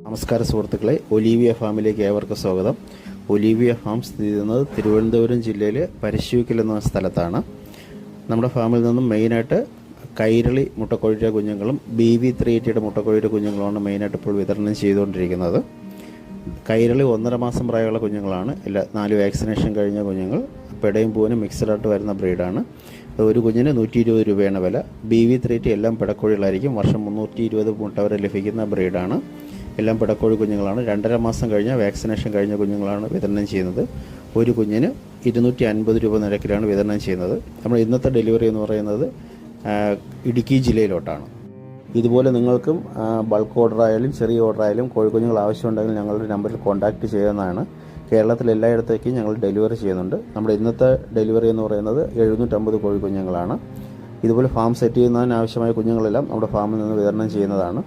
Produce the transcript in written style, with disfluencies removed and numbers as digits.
നമസ്കാരം സുഹൃത്തുക്കളെ, ഒലീവിയ ഫാമിലേക്ക് ഏവർക്കും സ്വാഗതം. ഒലീവിയ ഫാം സ്ഥിതി ചെയ്യുന്നത് തിരുവനന്തപുരം ജില്ലയിലെ പരശുവിക്കൽ എന്ന സ്ഥലത്താണ്. നമ്മുടെ ഫാമിൽ നിന്നും മെയിനായിട്ട് കൈരളി മുട്ടക്കോഴിയുടെ കുഞ്ഞുങ്ങളും BV380 മുട്ടക്കോഴിയുടെ കുഞ്ഞുങ്ങളുമാണ് മെയിനായിട്ട് ഇപ്പോൾ വിതരണം ചെയ്തുകൊണ്ടിരിക്കുന്നത്. കൈരളി 1.5 മാസം പ്രായമുള്ള കുഞ്ഞുങ്ങളാണ്. 4 വാക്സിനേഷൻ കഴിഞ്ഞ കുഞ്ഞുങ്ങൾ. പെടയും പൂവനും മിക്സഡായിട്ട് വരുന്ന ബ്രീഡാണ്. ഒരു കുഞ്ഞിന് 120 രൂപയാണ് വില. BV380 എല്ലാം പിടക്കോഴികളായിരിക്കും. വർഷം 320 മുട്ട വരെ ലഭിക്കുന്ന ബ്രീഡാണ്. എല്ലാം പിടക്കോഴി കുഞ്ഞുങ്ങളാണ്. 2.5 മാസം കഴിഞ്ഞ വാക്സിനേഷൻ കഴിഞ്ഞ കുഞ്ഞുങ്ങളാണ് വിതരണം ചെയ്യുന്നത്. ഒരു കുഞ്ഞിന് 250 രൂപ നിരക്കിലാണ് വിതരണം ചെയ്യുന്നത്. നമ്മൾ ഇന്നത്തെ ഡെലിവറി എന്ന് പറയുന്നത് ഇടുക്കി ജില്ലയിലോട്ടാണ്. ഇതുപോലെ നിങ്ങൾക്കും ബൾക്ക് ഓർഡറായാലും ചെറിയ ഓർഡറായാലും കോഴിക്കുഞ്ഞുങ്ങൾ ആവശ്യമുണ്ടെങ്കിൽ ഞങ്ങളുടെ നമ്പറിൽ കോൺടാക്റ്റ് ചെയ്യുന്നതാണ്. കേരളത്തിൽ എല്ലായിടത്തേക്കും ഞങ്ങൾ ഡെലിവറി ചെയ്യുന്നുണ്ട്. നമ്മുടെ ഇന്നത്തെ ഡെലിവറി എന്ന് പറയുന്നത് 750 കോഴിക്കുഞ്ഞുങ്ങളാണ്. ഇതുപോലെ ഫാം സെറ്റ് ചെയ്യുന്നതിന് ആവശ്യമായ കുഞ്ഞുങ്ങളെല്ലാം നമ്മുടെ ഫാമിൽ നിന്ന് വിതരണം ചെയ്യുന്നതാണ്.